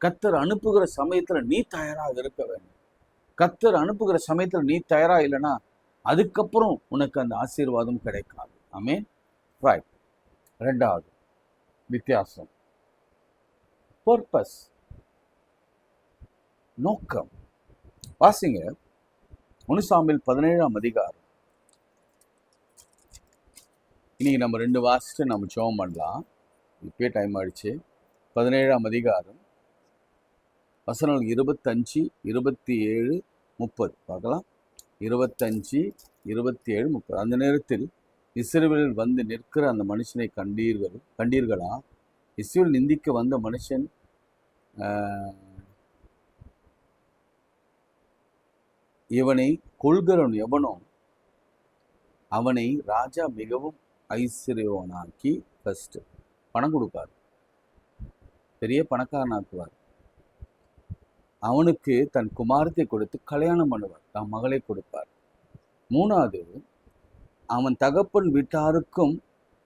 கர்த்தர் அனுப்புகிற சமயத்துல நீ தயாராக இருக்க வேண்டும். கர்த்தர் அனுப்புகிற சமயத்துல நீ தயாரா இல்லைன்னா அதுக்கப்புறம் உனக்கு அந்த ஆசீர்வாதம் கிடைக்காது. ஆமென். ரைட். ரெண்டாவது வித்தியாசம், பர்பஸ், நோக்கம். வாசிங்க 1 சாமுவேல் 17ஆம் அதிகாரம். இன்னைக்கு நம்ம 2 வாசிட்டு நம்ம ஜெபம் பண்ணலாம். இப்பயே டைம் ஆயிடுச்சு. 17ஆம் அதிகாரம் வசனம் 25, 27, 30 பார்க்கலாம். 25, 27, 30. அந்த நேரத்தில் இஸ்ரவேலில் வந்து நிற்கிற அந்த மனுஷனை கண்டீர்களா? இஸ்ரவேல் நிந்திக்க வந்த மனுஷன் இவனை கொள்கிறவன் எவனோ அவனை ராஜா மிகவும் ஐஸ்வர்யவனாக்கி ஃபர்ஸ்ட் பணம் கொடுப்பார், பெரிய பணக்காரனாக்குவார். அவனுக்கு தன் குமாரத்தை கொடுத்து கல்யாணம் பண்ணுவார், தன் மகளை கொடுப்பார். 3வது, அவன் தகப்பன் வீட்டாருக்கும்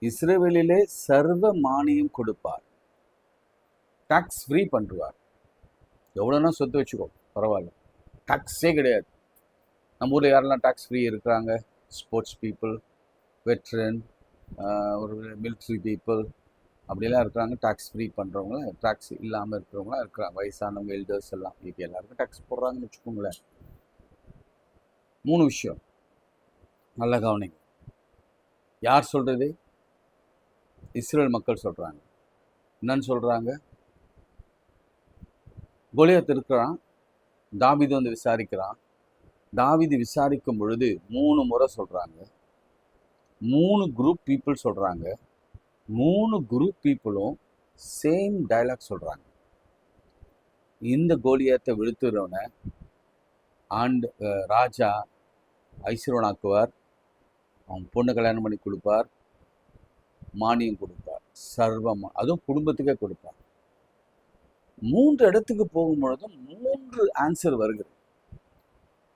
இஸ்ரவேலிலே சர்வ மானியம் கொடுப்பார், டாக்ஸ் ஃப்ரீ பண்ணுவார். எவ்வளோனா சொத்து வச்சுக்கோ, பரவாயில்ல, டாக்ஸே கிடையாது. நம்ம ஊரில் யாரெல்லாம் டாக்ஸ் ஃப்ரீ இருக்கிறாங்க? ஸ்போர்ட்ஸ் பீப்புள், வெட்ரன், ஒரு மிலிட்ரி பீப்புள் அப்படிலாம் இருக்கிறாங்க. டாக்ஸ் ஃப்ரீ பண்ணுறவங்க, டாக்ஸ் இல்லாமல் இருக்கிறவங்களாம் இருக்கிறாங்க. வயசானவங்க, எல்டர்ஸ் எல்லாம் இப்போ எல்லாருக்கும் டாக்ஸ் போடுறாங்கன்னு வச்சுக்கோங்களேன். 3 விஷயம் நல்ல கவனிங்க. யார் சொல்கிறது? இஸ்ரேல் மக்கள் சொல்கிறாங்க. என்னன்னு சொல்கிறாங்க? கோலியாத் இருக்கிறான், தாவீது வந்து விசாரிக்கிறான். தாவீது விசாரிக்கும் பொழுது 3 முறை சொல்கிறாங்க. 3 குரூப் பீப்புள் சொல்கிறாங்க. 3 குரூப் பீப்புளும் சேம் டைலாக் சொல்கிறாங்க. இந்த கோலியாத்தை விழுத்துறவனை ராஜா ஐஸ்வர்யனாக்குவார், அவன் பொண்ணு கல்யாணம் பண்ணி கொடுப்பார், மானியம் கொடுப்பார், சர்வம், அதுவும் குடும்பத்துக்கே கொடுப்பார். 3 இடத்துக்கு போகும்பொழுதும் 3 ஆன்சர் வருகிறது.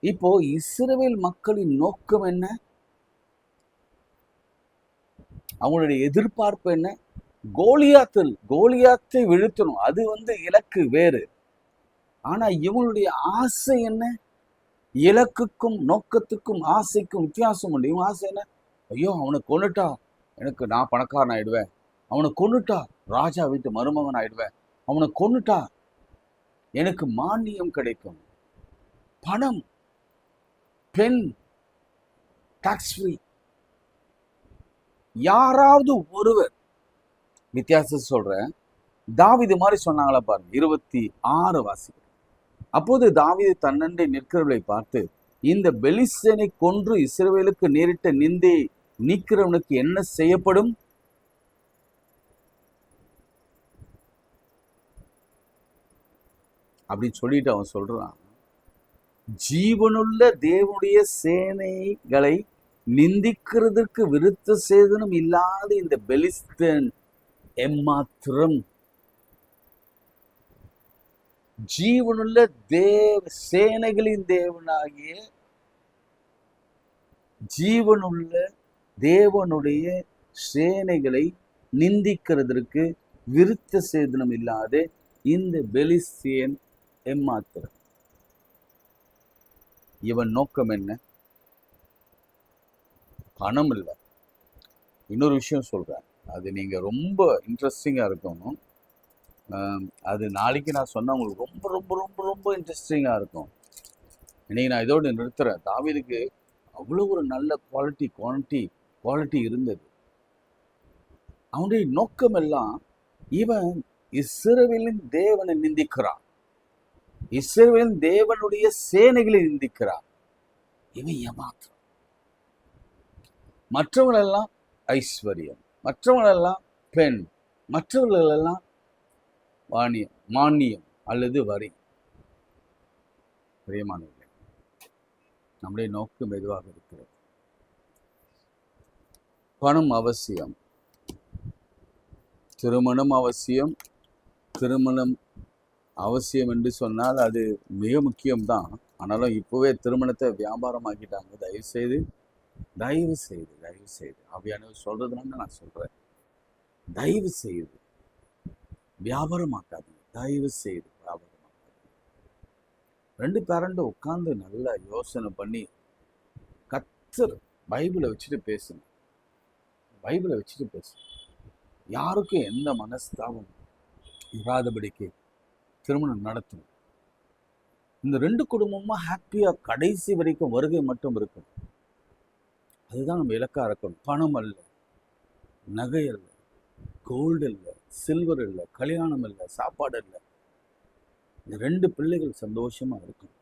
இப்போ இஸ்ரவேல் மக்களின் நோக்கம் என்ன? அவங்களுடைய எதிர்பார்ப்பு என்ன? கோலியாத்தை வீழ்த்தணும், அது இலக்கு வேறு. ஆனா இவங்களுடைய ஆசை என்ன? இலக்குக்கும் நோக்கத்துக்கும் ஆசைக்கும் வித்தியாசம் உண்டு. இவன் ஆசை என்ன? ஐயோ அவனை கொன்னுட்டா நான் பணக்காரன் ஆயிடுவேன், அவனை கொன்னுட்டா ராஜா வீட்டு மருமகன் ஆயிடுவேன், அவனை கொன்னுட்டா எனக்கு மானியம் கிடைக்கும், பணம், பெண், டாக்ஸ் ஃப்ரீ. யாராவது ஒருவர் வித்தியாசம் சொல்றேன், தாவீது மாதிரி சொன்னாங்களா பாருங்க. 26 வாசி. அப்போது தாவீது தன்னண்டை நிற்கிறவர்களை பார்த்து, இந்த பெலிஸ்தனை கொன்று இஸ்ரவேலுக்கு நேரிட்ட நிந்தை நீக்கிறவனுக்கு என்ன செய்யப்படும்? அப்படின்னு சொல்லிட்டு அவன் சொல்றான், ஜீவனுள்ள தேவனுடைய சேனைகளை நிந்திக்கிறதுக்கு விருத்த சேதனம் இல்லாத இந்த பெலிஸ்தன் எம்மாத்திரம் ஜீவனுள்ள சேனைகளின் தேவனாகிய ஜீவனுள்ள தேவனுடைய சேனைகளை நிந்திக்கிறதற்கு விருத்த சேதனம் இல்லாத இந்த பெலிஸ்தியன் எம்மாத்திரம். இவன் நோக்கம் என்ன? பணம் இல்லை. இன்னொரு விஷயம் சொல்றேன், அது நீங்க ரொம்ப இன்ட்ரெஸ்டிங்கா இருக்கணும். அது நாளைக்கு நான் சொன்னா உங்களுக்கு ரொம்ப ரொம்ப ரொம்ப ரொம்ப இன்ட்ரெஸ்டிங்கா இருக்கும். இன்னைக்கு நான் இதோடு நிறுத்துறேன். தாவீதுக்கு அவ்வளோ ஒரு நல்ல குவாலிட்டி இருந்தது. அவனுடைய நோக்கம் எல்லாம், இவன் இஸ்ரவேலின் தேவனை நிந்திக்கிறான், இஸ்ரவேலின் தேவனுடைய சேனைகளை நிந்திக்கிறான். இவன் ஏமாற்றம். மற்றவங்களெல்லாம் ஐஸ்வர்யம், மற்றவங்களெல்லாம் பெண், மற்றவர்களெல்லாம் மானியம் அல்லது வரி. பிரியமானவர்களே, நம்முடைய நோக்கம் எதுவாக இருக்கிறது? பணம் அவசியம், திருமணம் அவசியம். திருமணம் அவசியம் என்று சொன்னால் அது மிக முக்கியம்தான். ஆனாலும் இப்போவே திருமணத்தை வியாபாரமாக்கிட்டாங்க. தயவு செய்து அப்படியான சொல்றதுனால நான் சொல்றேன், தயவு செய்து வியாபாரமாக்காதீங்க. தயவு செய்து வியாபாரமாக்காதீங்க. 2 பேரண்ட்டும் உட்கார்ந்து நல்லா யோசனை பண்ணி கர்த்தர் பைபிளை வச்சுட்டு பேசுங்க. யாருக்கும் எந்த மனஸ்தாபம் இராதபடிக்கு திருமணம் நடத்தணும். இந்த 2 குடும்பமும் ஹாப்பியா கடைசி வரைக்கும் வருகை மட்டும் இருக்கும். அதுதான் நம்ம இலக்கா இருக்கணும். பணம் அல்ல, நகை அல்ல, கோல்டு இல்லை, சில்வர் இல்லை, கல்யாணம் இல்லை, சாப்பாடு இல்லை. இந்த 2 பிள்ளைகள் சந்தோஷமா இருக்கும்.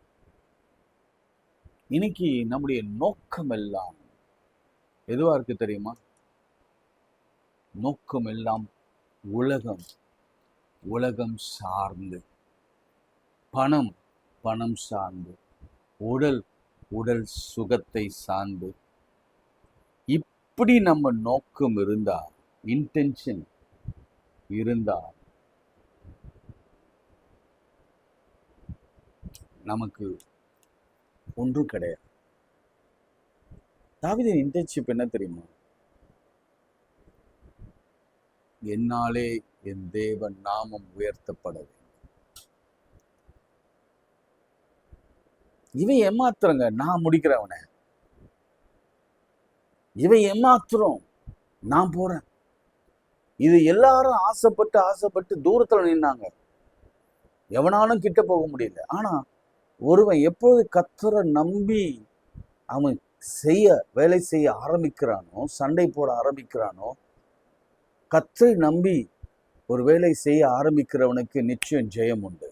இன்னைக்கு நம்முடைய நோக்கம் எல்லாம் எதுவா இருக்கு தெரியுமா? நோக்கம் எல்லாம் உலகம் சார்ந்து, பணம் சார்ந்து, உடல் சுகத்தை சார்ந்து. இப்படி நம்ம நோக்கம் இருந்தா, இன்டென்ஷன் இருந்தா, நமக்கு ஒன்றும் கிடையாது. தாவீதின் இன்டென்ஷிப் என்ன தெரியுமா? என்னாலே என் தேவன் நாமம் உயர்த்தப்பட வேண்டும். இவன் ஏமாத்துறங்க, நான் முடிக்கிறவன. இவன் ஏமாத்துறோம், நான் போறேன். இது எல்லாரும் ஆசைப்பட்டு தூரத்துல நின்னாங்க. எவனாலும் கிட்ட போக முடியல. ஆனா ஒருவன் எப்போது கர்த்தரை நம்பி அவன் வேலை செய்ய ஆரம்பிக்கிறானோ, சண்டை போட ஆரம்பிக்கிறானோ, கர்த்தரை நம்பி ஒரு வேலை செய்ய ஆரம்பிக்கிறவனுக்கு நிச்சயம் ஜெயம் உண்டு.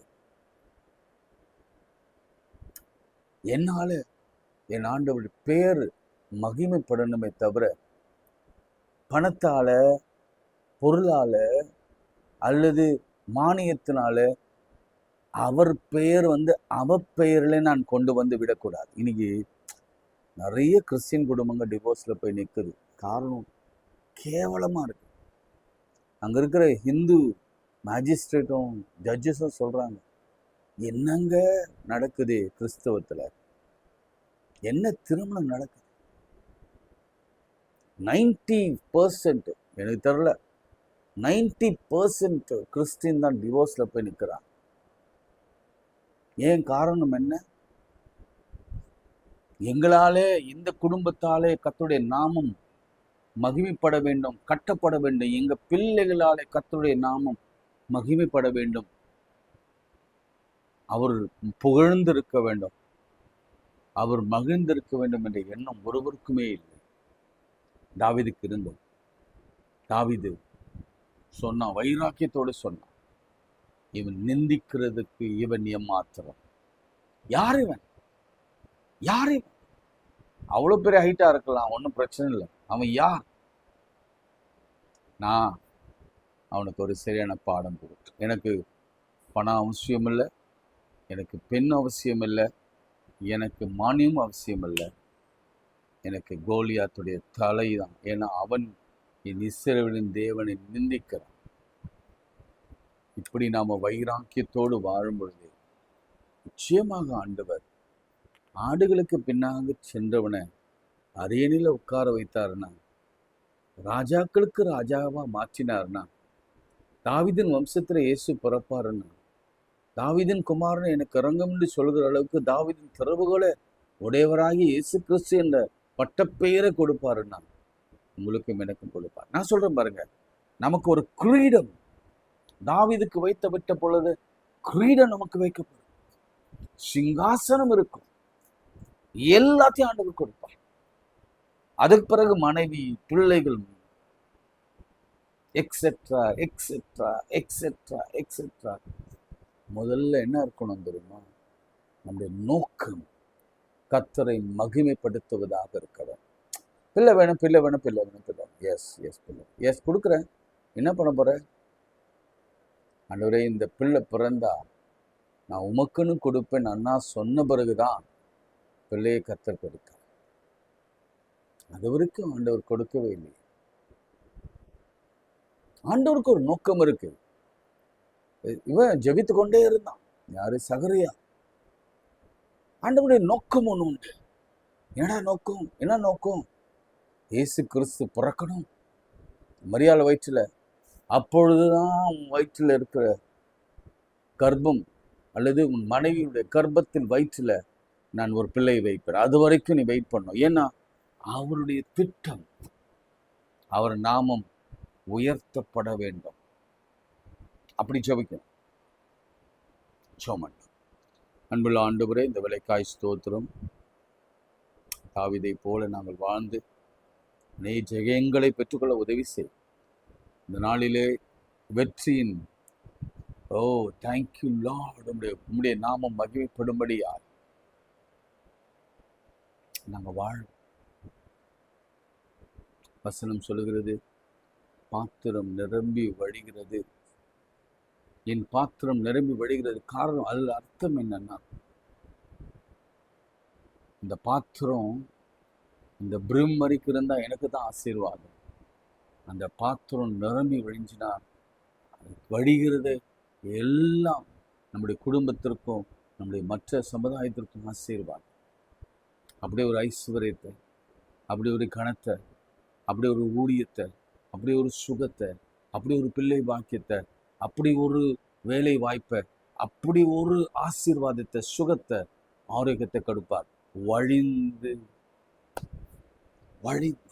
என்னால என் ஆண்டவர் பேர் மகிமைப்படணுமே தவிர பணத்தால, பொருளால அல்லது மானியத்தினால அவர் பெயர் அவப்பெயரில் நான் கொண்டு வந்து விடக்கூடாது. இன்னைக்கு நிறைய கிறிஸ்டியன் குடும்பங்கள் டிவோர்ஸ்ல போய் நிற்குது. காரணம் கேவலமா இருக்கு. அங்க இருக்கிற ஹிந்து மேஜிஸ்ட்ரேட்டும் ஜட்ஜஸும் சொல்றாங்க, என்னங்க நடக்குது கிறிஸ்தவத்துல? என்ன திருமணம் நடக்குது? 90% எனக்கு தெரியல, 90% கிறிஸ்டின் தான் டிவோர்ஸ்ல போய் நிற்கிறான். ஏன் காரணம் என்ன? எங்களாலே இந்த குடும்பத்தாலே கர்த்தருடைய நாமம் மகிமைப்பட வேண்டும், கட்டப்பட வேண்டும். எங்க பிள்ளைகளாலே கர்த்தருடைய நாமம் மகிமைப்பட வேண்டும், அவர் புகழ்ந்திருக்க வேண்டும், அவர் மகிழ்ந்திருக்க வேண்டும் என்ற எண்ணம் ஒருவருக்குமே இல்லை. தாவீதுக்கு இருந்தது. தாவீது சொன்னான், வைராக்கியத்தோடு சொன்னான், இவன் நிந்திக்கிறதுக்கு இவன் ஏமாத்திரம். யார் இவன்? யார் இவன்? அவ்வளவு பெரிய ஹைட்டா இருக்கலாம், ஒன்றும் பிரச்சனை இல்லை. அவன் யார்? நான் அவனுக்கு ஒரு சரியான பாடம் கொடுத்து, எனக்கு பணம் அவசியம் இல்லை, எனக்கு பெண் அவசியம் இல்லை, எனக்கு மானியம் அவசியம் இல்லை, எனக்கு கோலியாத்துடைய தலை தான். ஏன்னா அவன் என் இஸ்ரவேலின் தேவனை நிந்திக்கிறான். இப்படி நாம வைராக்கியத்தோடு வாழும் பொழுது நிச்சயமாக ஆண்டவர் ஆடுகளுக்கு பின்னாக சென்றவனை அரியணையில உட்கார வைத்தாருன்னா, ராஜாக்களுக்கு ராஜாவா மாற்றினார்னா, தாவீதின் வம்சத்துல இயேசு பிறப்பாருன்னா, தாவீதின் குமாரன் எனக்கு இறங்கும் என்று சொல்கிற அளவுக்கு தாவீதின் திறவுகளை உடையவராகி இயேசு கிறிஸ்து என்ற பட்டப்பெயரை கொடுப்பாருன்னா, உங்களுக்கும் எனக்கும் கொடுப்பார். நான் சொல்றேன் பாருங்க, நமக்கு ஒரு கிரீடம் தாவீதுக்கு வைத்த விட்ட பொழுது கிரீடம் நமக்கு வைக்கப்படும், சிங்காசனம் இருக்கும், எல்லாத்தையும் ஆண்டவர் கொடுப்பார். அதுக்கு பிறகு மனைவி, பிள்ளைகள், எக்ஸெட்ரா எக்ஸெட்ரா எக்ஸெட்ரா எக்ஸெட்ரா. முதல்ல என்ன இருக்கணும் தெரியுமா? நம்முடைய நோக்கம் கர்த்தரை மகிமைப்படுத்துவதாக இருக்கிறது. பிள்ளை வேணும், பிள்ளை வேணும், பிள்ளை வேணும், பிள்ளை வேணும். எஸ் எஸ் பிள்ளை, எஸ் கொடுக்குறேன். என்ன பண்ண போறேன்? ஆண்டவரே, இந்த பிள்ளை பிறந்தா நான் உமக்குன்னு கொடுப்பேன் அண்ணா சொன்ன பிறகுதான் பிள்ளையை கர்த்தர் கொடுக்க. அது வரைக்கும் ஆண்டவர் கொடுக்கவே இல்லை. ஆண்டவருக்கு ஒரு நோக்கம் இருக்கு. இவன் ஜெபித்து கொண்டே இருந்தான். யாரு? சகரியா. ஆண்டவருடைய நோக்கம் ஒண்ணு உண்டு. என்னடா நோக்கம்? என்ன நோக்கம்? இயேசு கிறிஸ்து பிறக்கணும் மரியாள் வயிற்றுல. அப்பொழுதுதான் வயிற்றுல இருக்கிற கர்ப்பம் அல்லது உன் மனைவியுடைய கர்ப்பத்தின் வயிற்றுல நான் ஒரு பிள்ளையை வைப்பேன். அது வரைக்கும் நீ வெயிட் பண்ணும். ஏன்னா அவருடைய திட்டம், அவர் நாமம் உயர்த்தப்பட வேண்டும். அப்படி ஜெபிக்கணும். சோமன் அன்புள்ள ஆண்டவரே, இந்த விலைக்காய் ஸ்தோத்திரம். தாவீதை போல நாங்கள் வாழ்ந்து ஜெயங்களை பெற்றுக்கொள்ள உதவி செய். இந்த நாளிலே வெற்றியின் தேங்க்யூ லார்ட், உம்முடைய நாமம் மகிமைப்படும்படியா நாங்கள் வாழ. வசனம் சொல்லுகிறது, பாத்திரம் நிரம்பி வழிகிறது. என் பாத்திரம் நிரம்பி வழிகிறது. காரணம், அதில் அர்த்தம் என்னன்னா, இந்த பாத்திரம் இந்த பிரிம் வரைக்கும் இருந்தா எனக்கு தான் ஆசீர்வாதம். அந்த பாத்திரம் நிரம்பி வழிஞ்சினா வழிகிறது எல்லாம் நம்முடைய குடும்பத்திற்கும் நம்முடைய மற்ற சமுதாயத்திற்கும் ஆசீர்வாதம். அப்படியே ஒரு ஐஸ்வர்யத்தை, அப்படி ஒரு கணத்தை, அப்படி ஒரு ஊழியத்தை, அப்படி ஒரு சுகத்தை, அப்படி ஒரு பிள்ளை பாக்கியத்தை, அப்படி ஒரு வேலை வாய்ப்பை, அப்படி ஒரு ஆசீர்வாதத்தை, சுகத்தை, ஆரோக்கியத்தை கொடுப்பார். வழிந்து வழிந்து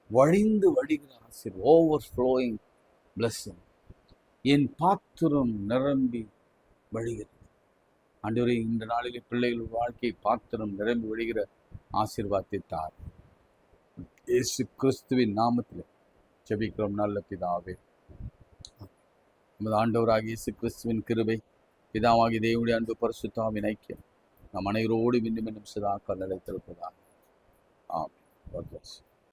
வழிந்து வழிகிற ஆசீர்வாதம், ஓவர் ஃப்ளோயிங் பிளஸிங். என் பாத்திரம் நிரம்பி வழிகிறது. ஆண்டவரே, இந்த நாளிலே பிள்ளைகள் வாழ்க்கை பாத்திரம் நிரம்பி வழிகிற ஆசீர்வாதத்தை தார். இயேசு கிறிஸ்துவின் நாமத்தில் ஜெபிக்கிறோம் நல்ல பிதாவே. நமது ஆண்டவராகிய இயேசு கிறிஸ்துவின் கிருபை, பிதாவாகிய தேவனுடைய அன்பு, பரிசுத்தாவின் ஐக்கியம் நம் அனைவரோடு இன்னும் இன்னும் சதா காலம் நிலைத்திருப்பதாக. ஆமென். God bless you.